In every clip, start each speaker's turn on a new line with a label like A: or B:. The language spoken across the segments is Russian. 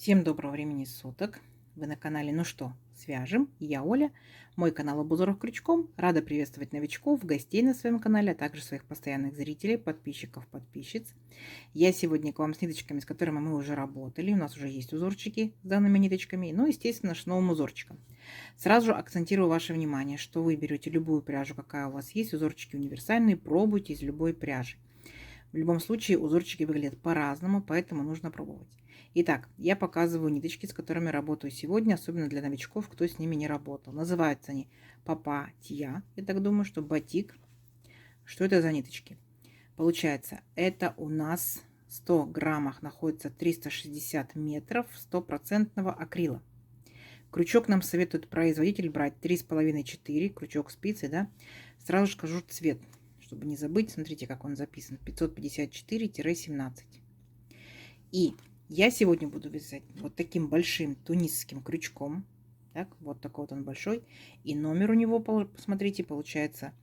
A: Всем доброго времени суток. Вы на канале «Ну что, свяжем?» Я Оля. Мой канал об узорах крючком. Рада приветствовать новичков, гостей на своем канале, а также своих постоянных зрителей, подписчиков, подписчиц. Я сегодня к вам с ниточками, с которыми мы уже работали. У нас уже есть узорчики с данными ниточками. Ну, естественно, с новым узорчиком. Сразу же акцентирую ваше внимание, что вы берете любую пряжу, какая у вас есть. Узорчики универсальные, пробуйте из любой пряжи. В любом случае узорчики выглядят по-разному, поэтому нужно пробовать. Итак, я показываю ниточки, с которыми работаю сегодня, особенно для новичков, кто с ними не работал. Называются они Папатья. Я так думаю, что батик. Что это за ниточки? Получается, это у нас в 100 граммах находится 360 метров стопроцентного акрила. Крючок нам советует производитель брать 3,5-4, крючок спицы, да. Сразу же скажу цвет, чтобы не забыть. Смотрите, как он записан. 554-17. И я сегодня буду вязать вот таким большим тунисским крючком. Так, вот такой вот он большой. И номер у него, посмотрите, получается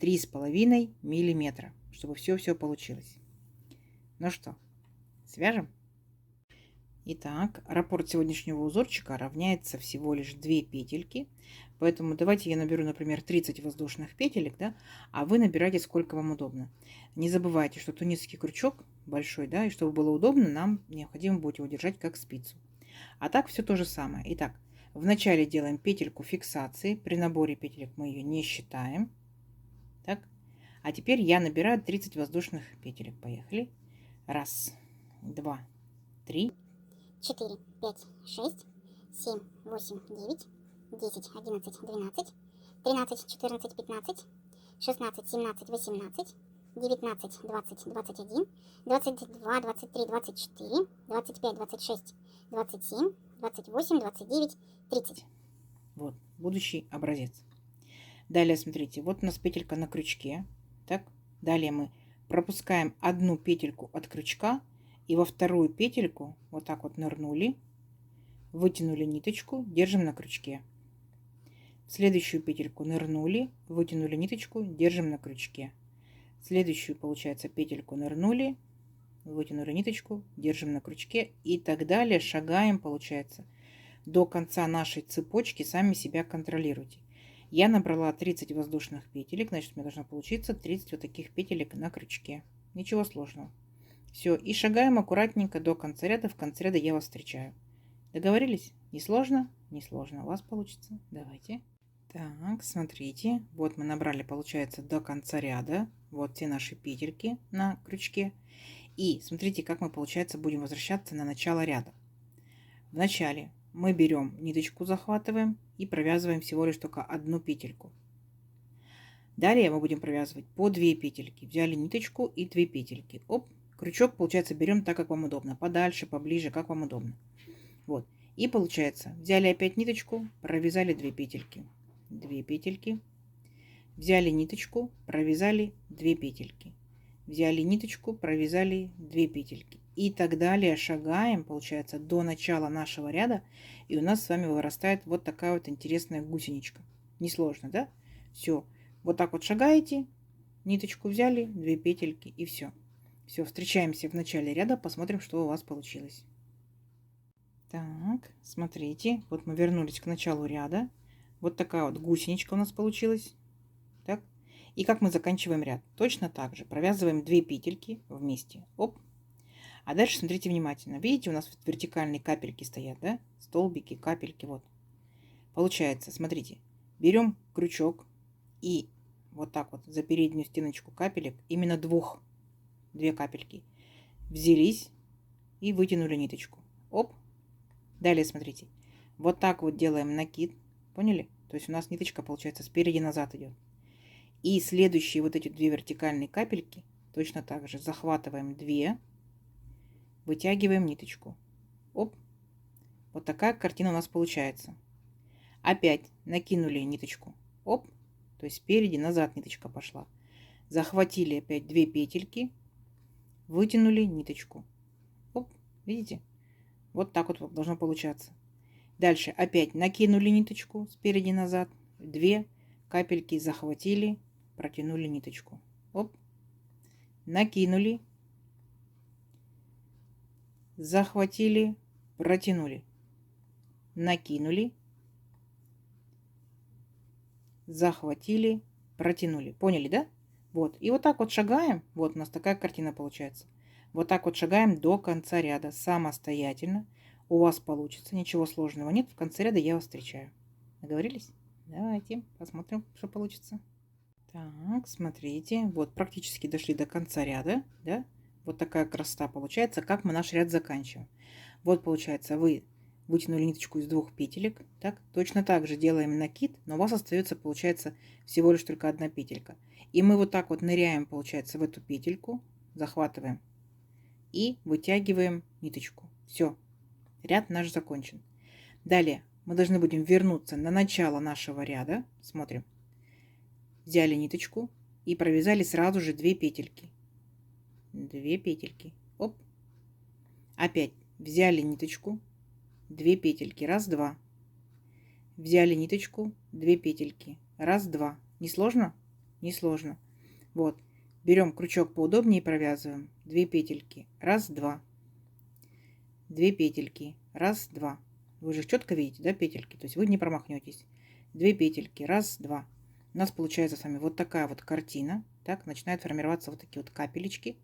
A: 3,5 миллиметра, чтобы все получилось. Ну что, свяжем? Итак, раппорт сегодняшнего узорчика равняется всего лишь 2 петельки. Поэтому давайте я наберу, например, 30 воздушных петелек, да, а вы набирайте сколько вам удобно. Не забывайте, что тунисский крючок большой, да, и чтобы было удобно, нам необходимо будет его держать как спицу. А так все то же самое. Итак, вначале делаем петельку фиксации. При наборе петелек мы ее не считаем. Так, а теперь я набираю 30 воздушных петелек. Поехали. Раз, два, три.
B: 4, 5, 6, 7, 8, 9, 10, 11, 12, 13, 14, 15, 16, 17, 18, 19, 20, 21, 22, 23, 24, 25, 26, 27, 28, 29, 30.
A: Вот, будущий образец. Далее, смотрите, вот у нас петелька на крючке. Так, далее мы пропускаем одну петельку от крючка и во вторую петельку вот так вот нырнули, вытянули ниточку, держим на крючке. В следующую петельку нырнули, вытянули ниточку, держим на крючке. В следующую, получается, петельку нырнули, вытянули ниточку, держим на крючке и так далее. Шагаем, получается, до конца нашей цепочки, сами себя контролируйте. Я набрала 30 воздушных петелек, значит, мне должно получиться 30 вот таких петелек на крючке. Ничего сложного. Все, и шагаем аккуратненько до конца ряда. В конце ряда я вас встречаю. Договорились? Не сложно? Не сложно. У вас получится. Давайте. Так, смотрите. Вот мы набрали, получается, до конца ряда. Вот все наши петельки на крючке. И смотрите, как мы, получается, будем возвращаться на начало ряда. В начале мы берем ниточку, захватываем и провязываем всего лишь только одну петельку. Далее мы будем провязывать по 2 петельки. Взяли ниточку и 2 петельки. Оп, крючок, получается, берем так, как вам удобно. Подальше, поближе, как вам удобно. Вот. И получается, взяли опять ниточку, провязали 2 петельки. 2 петельки. Взяли ниточку, провязали 2 петельки. Взяли ниточку, провязали 2 петельки. И так далее шагаем, получается, до начала нашего ряда. И у нас с вами вырастает вот такая вот интересная гусеничка. Несложно, да? Все. Вот так вот шагаете, ниточку взяли, 2 петельки и все. Все, встречаемся в начале ряда, посмотрим, что у вас получилось. Так, смотрите, вот мы вернулись к началу ряда. Вот такая вот гусеничка у нас получилась. Так, и как мы заканчиваем ряд? Точно так же провязываем 2 петельки вместе. Оп. А дальше смотрите внимательно. Видите, у нас вот вертикальные капельки стоят, да? Столбики, капельки, вот. Получается, смотрите, берем крючок и вот так вот за переднюю стеночку капелек, именно 2 капельки, взялись и вытянули ниточку. Оп. Далее смотрите, вот так вот делаем накид, поняли? То есть у нас ниточка, получается, спереди назад идет. И следующие вот эти 2 вертикальные капельки точно так же захватываем 2, вытягиваем ниточку. Оп. Вот такая картина у нас получается. Опять накинули ниточку. Оп. То есть спереди назад ниточка пошла. Захватили опять 2 петельки, вытянули ниточку. Оп. Видите? Вот так вот должно получаться. Дальше опять накинули ниточку спереди назад. 2 капельки захватили, протянули ниточку. Оп. Накинули, захватили, протянули, накинули, захватили, протянули. Поняли, да? Вот. И вот так вот шагаем. Вот у нас такая картина получается. Вот так вот шагаем до конца ряда самостоятельно. У вас получится. Ничего сложного нет. В конце ряда я вас встречаю. Договорились? Давайте посмотрим, что получится. Так, смотрите. Вот практически дошли до конца ряда. Да? Вот такая красота получается, как мы наш ряд заканчиваем. Вот получается, вы вытянули ниточку из 2 петелек. Так, точно так же делаем накид, но у вас остается, получается, всего лишь только 1 петелька. И мы вот так вот ныряем, получается, в эту петельку, захватываем и вытягиваем ниточку. Все, ряд наш закончен. Далее мы должны будем вернуться на начало нашего ряда. Смотрим. Взяли ниточку и провязали сразу же 2 петельки. 2 петельки. Оп. Опять взяли ниточку, 2 петельки, раз, два. Взяли ниточку, 2 петельки, раз, два. Не сложно? Не сложно. Вот. Берем крючок поудобнее и провязываем. 2 петельки, раз, два. 2 петельки, раз, два. Вы же четко видите, да, петельки? То есть вы не промахнетесь. 2 петельки, раз, два. У нас получается с вами вот такая вот картина. Так, начинают формироваться вот такие вот капелечки.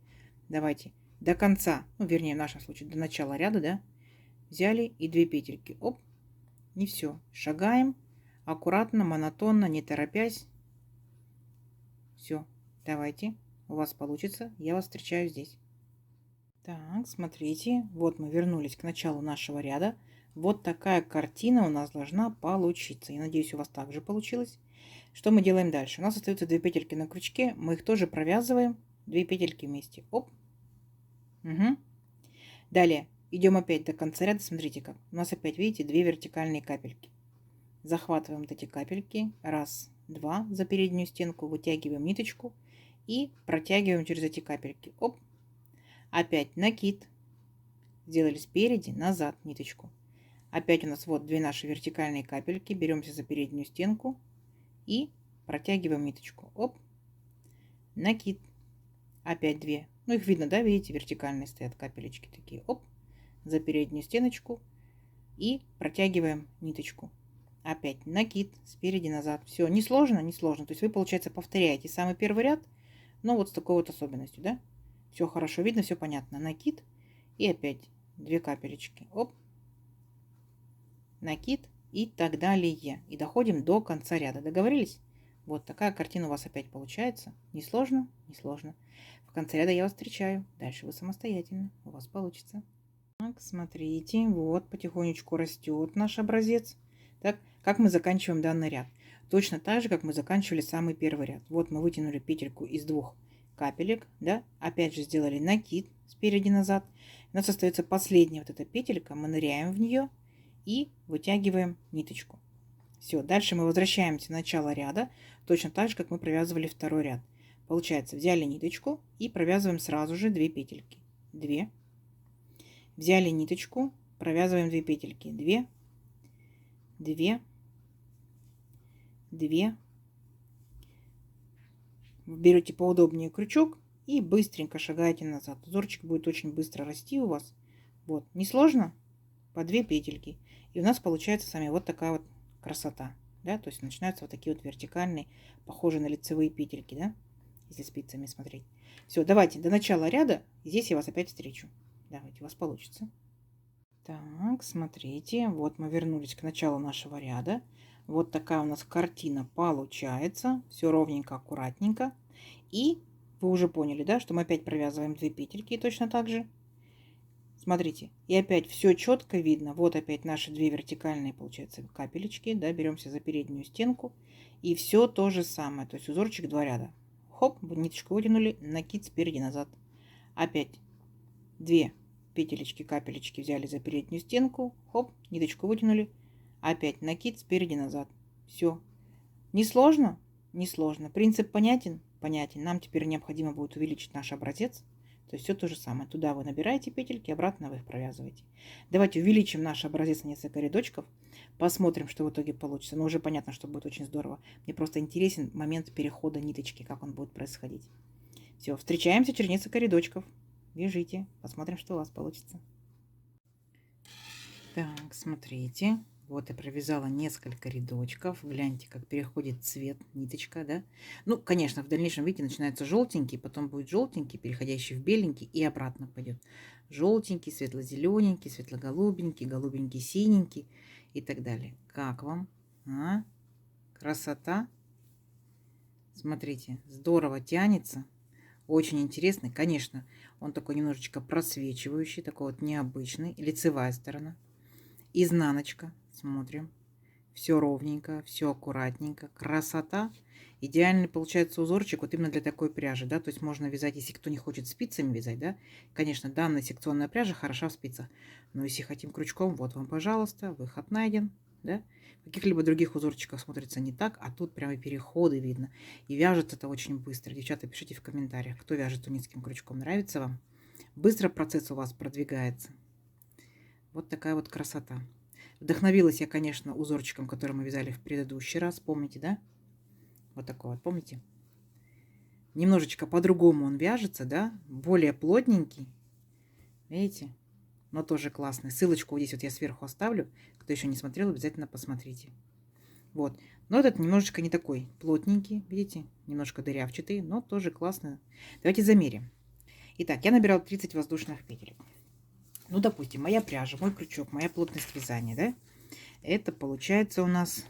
A: Давайте до конца, ну, вернее, в нашем случае, до начала ряда, да, взяли и 2 петельки. Оп, не все. Шагаем аккуратно, монотонно, не торопясь. Все, давайте, у вас получится. Я вас встречаю здесь. Так, смотрите, вот мы вернулись к началу нашего ряда. Вот такая картина у нас должна получиться. Я надеюсь, у вас также получилось. Что мы делаем дальше? У нас остаются 2 петельки на крючке. Мы их тоже провязываем. 2 петельки вместе. Оп. Угу. Далее идем опять до конца ряда. Смотрите как. У нас опять, видите, 2 вертикальные капельки. Захватываем вот эти капельки. Раз, два за переднюю стенку. Вытягиваем ниточку и протягиваем через эти капельки. Оп. Опять накид. Сделали спереди, назад ниточку. Опять у нас вот 2 наши вертикальные капельки. Беремся за переднюю стенку и протягиваем ниточку. Оп. Накид. Опять 2. Ну, их видно, да, видите, вертикальные стоят капелечки такие. Оп. За переднюю стеночку и протягиваем ниточку. Опять накид спереди, назад. Все, не сложно, не сложно. То есть вы, получается, повторяете самый первый ряд, но вот с такой вот особенностью, да. Все хорошо видно, все понятно. Накид и опять 2 капелечки. Оп. Накид и так далее. И доходим до конца ряда. Договорились? Вот такая картина у вас опять получается. Не сложно? Не сложно. В конце ряда я вас встречаю. Дальше вы самостоятельно. У вас получится. Так, смотрите. Вот потихонечку растет наш образец. Так, как мы заканчиваем данный ряд? Точно так же, как мы заканчивали самый первый ряд. Вот мы вытянули петельку из 2 капелек. Да? Опять же сделали накид спереди назад. У нас остается последняя вот эта петелька. Мы ныряем в нее и вытягиваем ниточку. Все, дальше мы возвращаемся в начало ряда, точно так же, как мы провязывали второй ряд. Получается, взяли ниточку и провязываем сразу же 2 петельки. 2. Взяли ниточку, провязываем 2 петельки. 2, 2, 2. Берете поудобнее крючок и быстренько шагаете назад. Узорчик будет очень быстро расти у вас. Вот, несложно? По 2 петельки. И у нас получается с вами вот такая вот красота. Да? То есть начинаются вот такие вот вертикальные, похожие на лицевые петельки, да? Если спицами смотреть. Все, давайте до начала ряда. Здесь я вас опять встречу. Давайте, у вас получится. Так, смотрите. Вот мы вернулись к началу нашего ряда. Вот такая у нас картина получается. Все ровненько, аккуратненько. И вы уже поняли, да, что мы опять провязываем 2 петельки точно так же. Смотрите, и опять все четко видно. Вот опять наши 2 вертикальные, получается, капелечки. Да, беремся за переднюю стенку. И все то же самое. То есть узорчик 2 ряда. Хоп, ниточку вытянули, накид спереди назад. Опять 2 петелечки, капелечки взяли за переднюю стенку. Хоп, ниточку вытянули. Опять накид спереди назад. Все. Не сложно? Не сложно. Принцип понятен? Понятен. Нам теперь необходимо будет увеличить наш образец. То есть все то же самое. Туда вы набираете петельки, обратно вы их провязываете. Давайте увеличим наш образец на несколько рядочков. Посмотрим, что в итоге получится. Но уже понятно, что будет очень здорово. Мне просто интересен момент перехода ниточки, как он будет происходить. Все, встречаемся через несколько рядочков. Вяжите. Посмотрим, что у вас получится. Так, смотрите. Вот я провязала несколько рядочков. Гляньте, как переходит цвет, ниточка, да? Ну, конечно, в дальнейшем, видите, начинается желтенький, потом будет желтенький, переходящий в беленький, и обратно пойдет. Желтенький, светло-зелененький, светло-голубенький, голубенький, синенький и так далее. Как вам? А? Красота! Смотрите, здорово тянется. Очень интересный. Конечно, он такой немножечко просвечивающий, такой вот необычный. Лицевая сторона. Изнаночка. Смотрим. Все ровненько, все аккуратненько. Красота. Идеальный получается узорчик вот именно для такой пряжи, да, то есть можно вязать, если кто не хочет спицами вязать, да, конечно, данная секционная пряжа хороша в спицах, но если хотим крючком, вот вам, пожалуйста, выход найден, да. В каких-либо других узорчиках смотрится не так, а тут прямо переходы видно, и вяжется это очень быстро. Девчата, пишите в комментариях, кто вяжет тунецким крючком, нравится вам? Быстро процесс у вас продвигается. Вот такая вот красота. Вдохновилась я, конечно, узорчиком, который мы вязали в предыдущий раз. Помните, да? Вот такой вот, помните? Немножечко по-другому он вяжется, да? Более плотненький. Видите? Но тоже классный. Ссылочку вот здесь вот я сверху оставлю. Кто еще не смотрел, обязательно посмотрите. Вот. Но этот немножечко не такой плотненький. Видите? Немножко дырявчатый, но тоже классно. Давайте замерим. Итак, я набирала 30 воздушных петелек. Ну, допустим, моя пряжа, мой крючок, моя плотность вязания, да? Это получается у нас,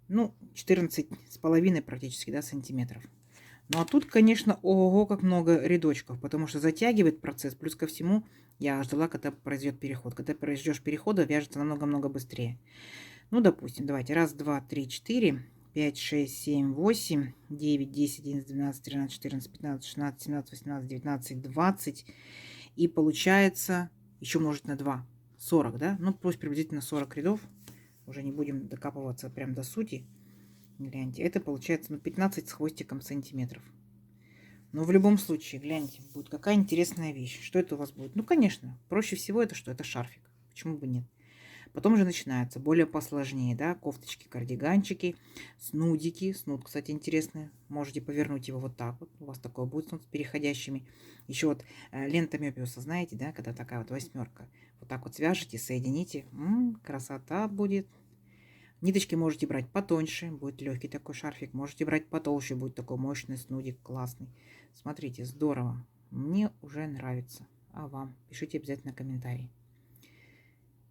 A: ну, 14,5 практически, да, сантиметров. Ну, а тут, конечно, ого, как много рядочков, потому что затягивает процесс. Плюс ко всему, я ждала, когда произойдет переход. Когда произойдешь перехода, вяжется намного-много быстрее. Ну, допустим, давайте. Раз, два, три, четыре, 5, 6, 7, 8, 9, 10, 11, 12, 13, 14, 15, 16, 17, 18, 19, 20. И получается, еще умножить на 2, 40, да? Ну, пусть приблизительно 40 рядов. Уже не будем докапываться прям до сути. Гляньте, это получается, ну, 15 с хвостиком сантиметров. Но в любом случае, гляньте, будет какая интересная вещь. Что это у вас будет? Ну, конечно, проще всего это что? Это шарфик. Почему бы нет? Потом же начинается более посложнее, да, кофточки, кардиганчики, снудики. Снуд, кстати, интересный. Можете повернуть его вот так вот. У вас такое будет снуд с переходящими. Еще вот лента Мёбиуса, знаете, да, когда такая вот восьмерка. Вот так вот свяжете, соедините. Красота будет. Ниточки можете брать потоньше, будет легкий такой шарфик. Можете брать потолще, будет такой мощный снудик, классный. Смотрите, здорово. Мне уже нравится. А вам? Пишите обязательно комментарии.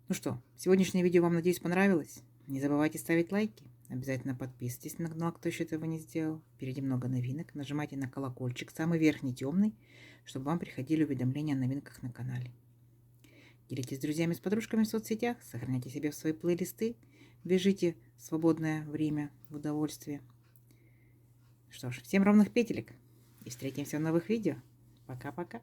A: Ну что, сегодняшнее видео вам, надеюсь, понравилось. Не забывайте ставить лайки. Обязательно подписывайтесь на канал, кто еще этого не сделал. Впереди много новинок. Нажимайте на колокольчик, самый верхний темный, чтобы вам приходили уведомления о новинках на канале. Делитесь с друзьями, с подружками в соцсетях. Сохраняйте себе в свои плейлисты. Вяжите в свободное время в удовольствие. Что ж, всем ровных петелек. И встретимся в новых видео. Пока-пока.